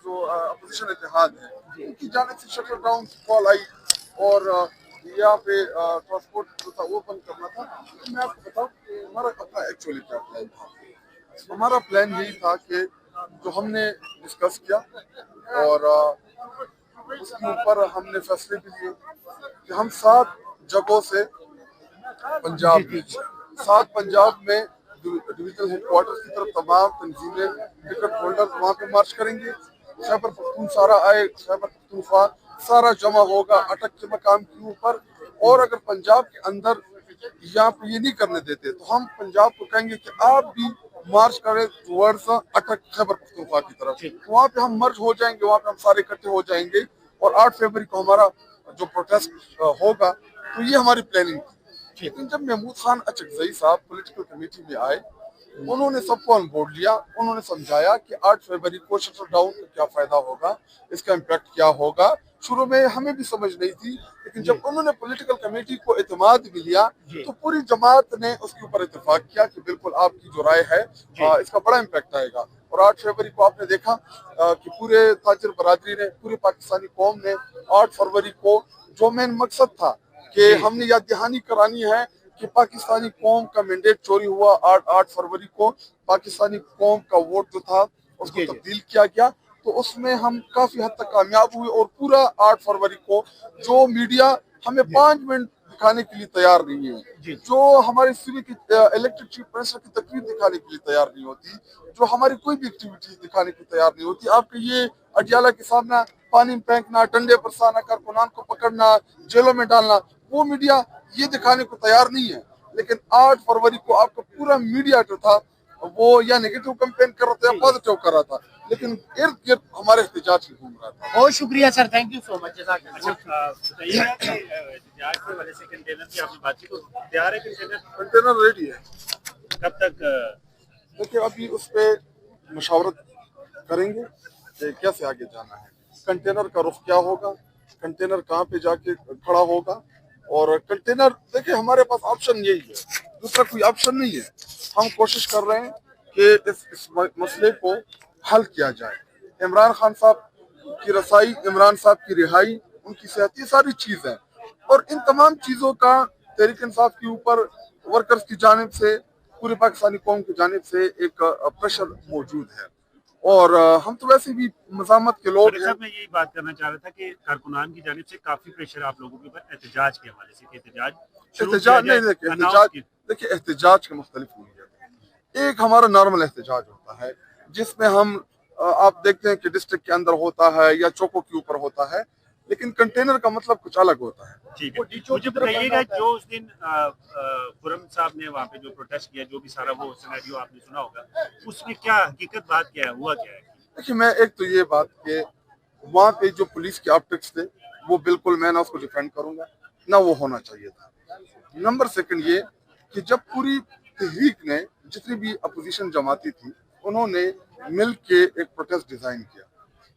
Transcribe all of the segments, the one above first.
जो अपोजिशन इत्तेहाद है उनकी जानिब से शटर डाउन कॉल आई और यहाँ पे ट्रांसपोर्ट जो था वो बंद करना था। तो मैं आपको बताऊँ कि हमारा अपना एक्चुअली क्या प्लान था। हमारा प्लान यही था कि जो हमने डिस्कस किया और उसके ऊपर हमने फैसले भी लिए कि हम 7 जगहों से पंजाब में डिविजनल हेडक्वार्टर्स की तरफ तमाम तंजीमें टिकट होल्डर वहाँ पे मार्च करेंगे। खैबर पख्तून सारा आए, खैबर पख्तूनख्वा सारा जमा होगा अटक के मकाम के ऊपर। और अगर पंजाब के अंदर यहाँ पे ये नहीं करने देते तो हम पंजाब को कहेंगे कि आप भी मार्च करें टुवर्ड्स अटक खैबर पख्तूनख्वा की तरफ। वहाँ पे हम मर्ज हो जाएंगे, वहाँ पे हम सारे इकट्ठे हो जाएंगे और 8 फरवरी को हमारा जो प्रोटेस्ट होगा। तो ये हमारी प्लानिंग थी। लेकिन जब महमूद खान अचकजई साहब पॉलिटिकल कमेटी में आए, उन्होंने सबको ऑन बोर्ड लिया। उन्होंने समझाया कि 8 फरवरी को शटर डाउन का क्या फायदा होगा, इसका इम्पैक्ट क्या होगा। शुरू में हमें भी समझ नहीं थी, लेकिन जब उन्होंने पॉलिटिकल कमेटी को एतमाद भी लिया तो पूरी जमात ने उसके ऊपर इत्तेफाक किया कि बिल्कुल आपकी जो राय है इसका बड़ा इम्पैक्ट आएगा। और 8 फरवरी को आपने देखा कि पूरे ताजिर बरादरी ने, पूरी पाकिस्तानी कौम ने 8 फरवरी को जो मेन मकसद था कि हमने याद दहानी करानी है कि पाकिस्तानी कौम का मैंडेट चोरी हुआ। 8 फरवरी को पाकिस्तानी कौम का वोट जो था उसको तब्दील किया गया। तो उसमें हम काफी हद तक कामयाब हुए और पूरा 8 फरवरी को जो मीडिया हमें 5 मिनट दिखाने के लिए तैयार नहीं है, जो हमारे सिविक इलेक्टेड चीफ मिनिस्टर की तकरीर दिखाने के लिए तैयार नहीं होती, जो हमारी कोई भी एक्टिविटी दिखाने के लिए तैयार नहीं होती, आपके ये अडियाला के सामने पानी में फेंकना, डंडे बरसाना, कारकुनान को पकड़ना, जेलों में डालना, वो मीडिया ये दिखाने को तैयार नहीं है। लेकिन 8 फरवरी को आपका पूरा मीडिया जो था वो या नेगेटिव कैंपेन कर रहा था या पॉजिटिव कर रहा था, लेकिन इर्द गिर्द हमारे एहतजाज घूम रहा था। बहुत शुक्रिया sir, thank you so much. Container ready है, कब तक? देखिए अभी उस पर मशावरत करेंगे कि कैसे आगे जाना है, कंटेनर का रुख क्या होगा, कंटेनर कहाँ पे जाके खड़ा होगा। और कंटेनर देखिए हमारे पास ऑप्शन यही है, दूसरा कोई ऑप्शन नहीं है। हम कोशिश कर रहे हैं कि इस मसले को हल किया जाए। इमरान खान साहब की रसाई, इमरान साहब की रिहाई, उनकी सेहत, ये सारी चीज़ें और इन तमाम चीज़ों का तहरीक इंसाफ के ऊपर वर्कर्स की जानिब से, पूरी पाकिस्तानी कौम की जानिब से एक प्रेशर मौजूद है। और हम तो वैसे भी मज़ामत के लोग हैं। मैं यही बात करना चाह रहा था कि कारकुनान की जानिब से काफी प्रेशर आप लोगों के ऊपर एहतजाज के हवाले से, एहतजाज नहीं, देखिए एहतजाज के मुख्तलिफ नौइयत। एक हमारा नॉर्मल एहतजाज होता है जिसमें हम आप देखते हैं कि डिस्ट्रिक्ट के अंदर होता है या चौकों के ऊपर होता है, लेकिन कंटेनर का मतलब कुछ अलग होता है। ठीक है, मुझे बताइएगा जो उस दिन खुरम साहब ने वहाँ पे जो प्रोटेस्ट किया, जो भी सारा वो सिनेरियो आपने सुना होगा, उसमें क्या हकीकत बात क्या है, हुआ क्या है? देखिए मैं एक तो ये बात कि वहाँ पे जो पुलिस के ऑप्टिक्स थे वो बिल्कुल मैं ना उसको डिफेंड करूंगा, ना वो होना चाहिए था। नंबर सेकंड ये कि जब पूरी तहरीक ने, जितनी भी अपोजिशन जमाती थी, उन्होंने मिल के एक प्रोटेस्ट डिजाइन किया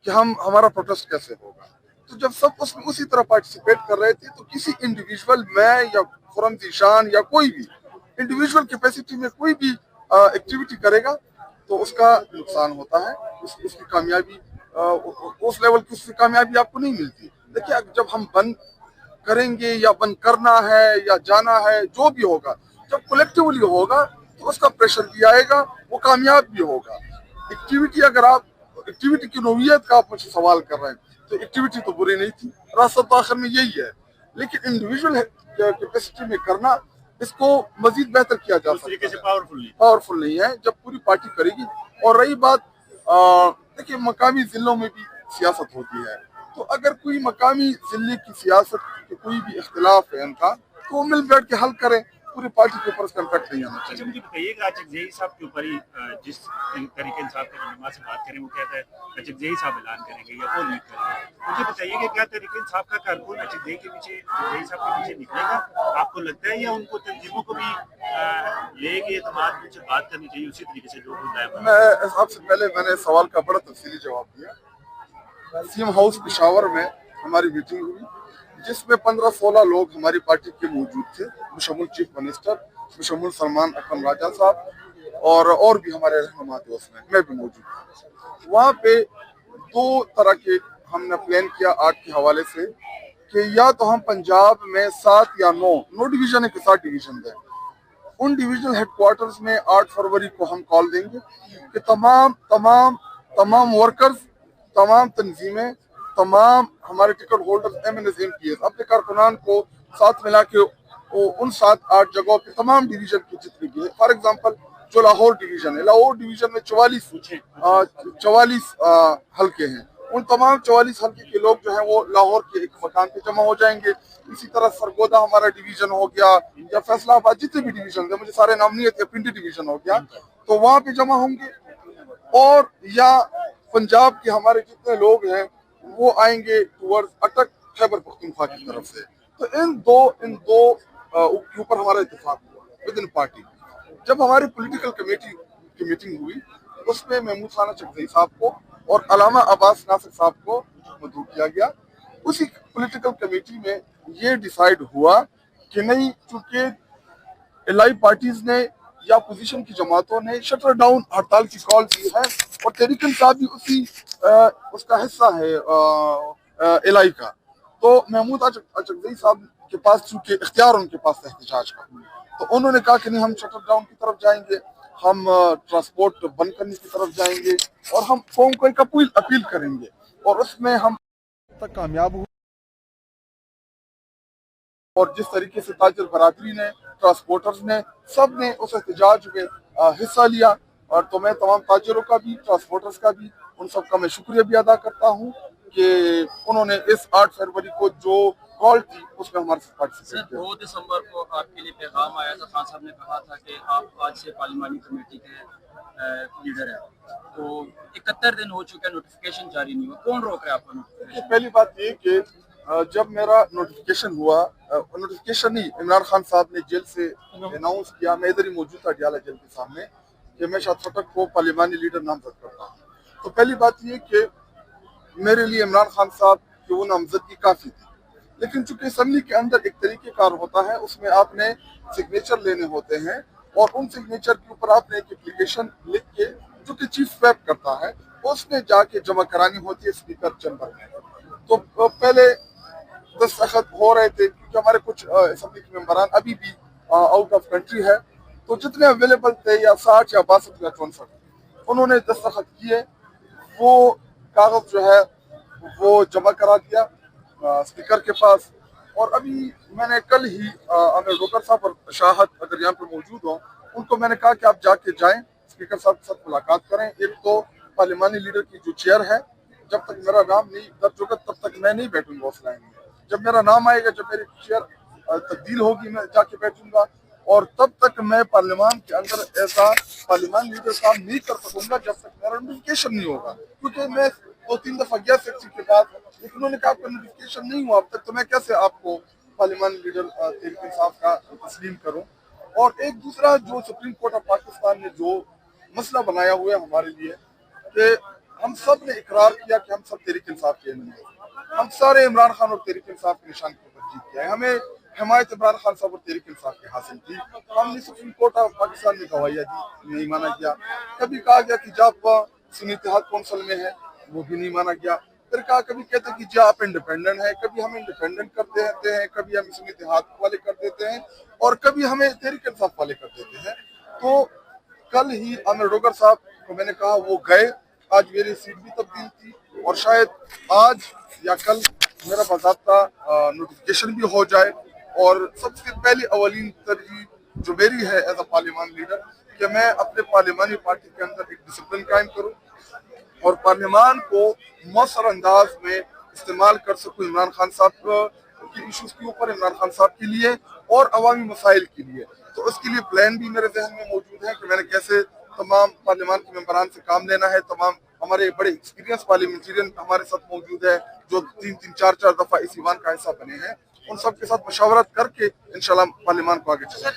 कि हमारा प्रोटेस्ट कैसे होगा। तो जब सब उसमें उसी तरह पार्टिसिपेट कर रहे थे तो किसी इंडिविजुअल, मैं या खुरम ज़ीशान या कोई भी इंडिविजुअल कैपेसिटी में कोई भी एक्टिविटी करेगा तो उसका नुकसान होता है, उसकी कामयाबी उस लेवल की उसकी कामयाबी आपको नहीं मिलती। देखिए जब हम बंद करेंगे या बंद करना है या जाना है, जो भी होगा, जब कलेक्टिवली होगा तो उसका प्रेशर भी आएगा, वो कामयाब भी होगा। एक्टिविटी, अगर आप एक्टिविटी की नौइयत का आप मुझसे सवाल कर रहे हैं तो एक्टिविटी तो बुरी नहीं थी, रास्ता तो आखिर में यही है, लेकिन इंडिविजुअल कैपेसिटी में करना इसको मजीद बेहतर किया जा सकता है। पावरफुल नहीं है जब पूरी पार्टी करेगी। और रही बात, देखिए मकामी जिलों में भी सियासत होती है, तो अगर कोई मकामी जिले की सियासत के कोई भी इख्तिलाफ है उनका, तो वो मिल बैठ के हल करें, पूरी पार्टी के ऊपर उसका इम्पैक्ट नहीं आना चाहिए। मुझे बताइएगा अचकजई साहब के ऊपर ही जिस तरीके इंसाफ के रहनुमा से बात करें, वो कहता है अचकजई साहब ऐलान करेंगे या वो लीड करेंगे। मुझे बताइए कि क्या तरीके इंसाफ का कारकुन अचकजई के पीछे, अचकजई साहब के पीछे निकलेगा, आपको लगता है, या उनको तंजीमों को भी लेके एतमाद से बात करनी चाहिए उसी तरीके से जो होता है? मैं सबसे पहले मैंने सवाल का बड़ा तफसीली जवाब दिया। सीएम हाउस पेशावर में हमारी मीटिंग हुई जिसमें 15-16 लोग हमारी पार्टी के मौजूद थे, बशमुल चीफ मिनिस्टर, बशमुल सलमान अकरम राजा साहब और भी हमारे रहनुमा थे, उसमें मैं भी मौजूद था। वहाँ पे دو طرح کے ہم نے پلان کیا 8 کے حوالے سے کہ یا تو ہم پنجاب میں 7 یا 9 ڈویژن کے 7 ڈویژن دیں. ان ڈویژنل ہیڈ کوارٹرز میں 8 فروری کو ہم کال دیں گے کہ تمام ورکرز، تمام تنظیمیں، تمام ہمارے ticket holder M N S M P S اپنے کارکنان کو ساتھ ملا کے ان 7-8 جگہوں پہ تمام ڈویژن کی جتنے بھی ہے. فار ایگزامپل جو لاہور ڈویژن ہے، لاہور ڈویژن میں 44 حلقے ہیں. ان تمام 44 حلقے کے لوگ جو ہیں وہ لاہور کے ایک مکان پہ جمع ہو جائیں گے. اسی طرح سرگودا ہمارا ڈویژن ہو گیا یا فیصلہ آباد جتنے بھی ڈویژن ہیں، مجھے سارے نام نہیں ہے، پنڈی ڈویژن ہو گیا، تو وہاں پہ جمع ہوں گے. اور یا پنجاب کے ہمارے جتنے لوگ ہیں وہ آئیں گے ٹورڈ اٹک خیبر پختونخوا کی طرف سے. تو ان دو کے اوپر ہمارا اتفاق ہوا ود ان پارٹی. جب ہماری پولیٹیکل کمیٹی کی میٹنگ ہوئی اس میں محمود خانہ چکزئی صاحب کو اور علامہ عباس ناصر صاحب کو مدعو کیا گیا. اسی پولیٹیکل کمیٹی میں یہ ڈیسائیڈ ہوا کہ نہیں، چونکہ الائی پارٹیز نے یا اپوزیشن کی جماعتوں نے شٹر ڈاؤن ہڑتال کی کال کی ہے اور تحریک انصاف بھی اس کا حصہ ہے الائی کا. تو محمود چکزئی صاحب کے پاس چونکہ اختیار ان کے پاس احتجاج کا، تو انہوں نے کہا کہ نہیں، ہم شٹر ڈاؤن کی طرف جائیں گے، ہم ٹرانسپورٹ بند کرنے کی طرف جائیں گے اور ہم قوم کو ایک اپیل کریں گے. اور اس میں ہم تک کامیاب ہوئے. اور جس طریقے سے تاجر برادری نے، ٹرانسپورٹرز نے، سب نے اس احتجاج میں حصہ لیا. اور تو میں تمام تاجروں کا بھی، ٹرانسپورٹرز کا بھی، ان سب کا میں شکریہ بھی ادا کرتا ہوں کہ انہوں نے اس 8 فروری کو جو کال تھی اس میں ہمارے ساتھ پارٹیسپیٹ کیا. 2 دسمبر کو آپ کے لیے پیغام آیا تھا، خان صاحب نے کہا تھا کہ آپ آج سے پارلیمانی کمیٹی کے لیڈر ہیں، تو 71 دن ہو چکے، نوٹیفیکیشن جاری نہیں ہوا، کون روک رہا ہے آپ کو نوٹیفیکیشن؟ پہلی بات یہ کہ جب میرا نوٹیفیکیشن ہوا، نوٹیفیکیشن نہیں، عمران خان صاحب نے جیل سے اناؤنس کیا، میں ادھر ہی موجود تھا ڈیالہ جیل کے سامنے، کہ میں شاد فتح کو پارلیمانی لیڈر نامزد کرتا ہوں. تو پہلی بات یہ کہ میرے لیے عمران خان صاحب کی وہ نامزدگی کافی تھی. لیکن چونکہ اسمبلی کے اندر ایک طریقہ کار ہوتا ہے، اس میں آپ نے سگنیچر لینے ہوتے ہیں اور ان سگنیچر کے اوپر آپ نے ایک اپلیکیشن لکھ کے جو کہ چیف ویپ کرتا ہے اس میں جا کے جمع کرانی ہوتی ہے اسپیکر چیمبر میں. تو پہلے دستخط ہو رہے تھے کیونکہ ہمارے کچھ اسمبلی کے ممبران ابھی بھی آؤٹ آف کنٹری ہے، تو جتنے اویلیبل تھے یا 60 یا 62 یا 64 انہوں نے دستخط کیے. وہ کاغذ جو ہے وہ جمع کرا دیا اسپیکر کے پاس. اور ابھی میں نے کل ہی امیر روکر صاحب اور شاہد اگر یہاں پہ موجود ہوں، ان کو میں نے کہا کہ آپ جا کے جائیں، اسپیکر صاحب کے ساتھ ملاقات کریں. ایک تو پارلیمانی لیڈر کی جو چیئر ہے، جب تک میرا نام نہیں درج ہوگا تب تک میں نہیں بیٹھوں گا اس لائن میں. جب میرا نام آئے گا، جب میری چیئر تبدیل ہوگی، میں جا کے بیٹھوں گا. اور تب تک میں پارلیمان کے اندر ایسا پارلیمان لیڈر کام نہیں کر سکوں گا جب تک میرا نوٹیفیکیشن نہیں ہوگا. کیونکہ میں 2-3 دفعہ گیا سیکسی کے بعد، لیکن انہوں نے کہا آپ کا نوٹیفیکیشن نہیں ہوا اب تک، تو میں کیسے آپ کو پارلیمان لیڈر تحریک انصاف کا تسلیم کروں. اور ایک دوسرا جو سپریم کورٹ آف پاکستان نے جو مسئلہ بنایا ہوا ہے ہمارے لیے، کہ ہم سب نے اقرار کیا کہ ہم سب تحریک انصاف کے ہیں، ہم سارے عمران خان اور تحریک انصاف کے نشان کے اوپر جیت کیا ہے. ہمیں حمایت عمران خان صاحب اور تحریک انصاف کی حاصل تھی. ہم نے سپریم کورٹ آف پاکستان میں گواہیاں دی، نہیں مانا گیا. کبھی کہا گیا کہ جب سنی اتحاد کونسل میں ہے، وہ بھی نہیں مانا گیا. پھر کبھی کہتے کہ جی آپ انڈیپینڈنٹ ہیں، کبھی ہم انڈیپینڈنٹ کر دیتے ہیں، کبھی ہم سنی اتحاد والے کر دیتے ہیں، اور کبھی ہمیں تحریک انصاف والے کر دیتے ہیں. تو کل ہی امیر روگر صاحب کو میں نے کہا، وہ گئے. آج میری سیٹ بھی تبدیل تھی اور شاید آج یا کل میرا باضابطہ نوٹیفیکیشن بھی ہو جائے. اور سب سے پہلی اولین ترجیح جو میری ہے ایز اے پارلیمان لیڈر، کہ میں اپنے پارلیمانی پارٹی کے اندر ایک ڈسپلن قائم کروں اور پارلیمان کو مؤثر انداز میں استعمال کر سکوں عمران خان صاحب کی ایشوز کے اوپر، عمران خان صاحب کے لیے اور عوامی مسائل کے لیے. تو اس کے لیے پلان بھی میرے ذہن میں موجود ہے کہ میں نے کیسے تمام پارلیمان کے ممبران سے کام لینا ہے. تمام ہمارے بڑے ایکسپیرینس پارلیمنٹرین ہمارے ساتھ موجود ہے جو 3-4 دفعہ اس ایوان کا حصہ بنے ہیں. ان سب کے ساتھ مشاورت کر کے انشاءاللہ پارلیمان کو آگے چلیں.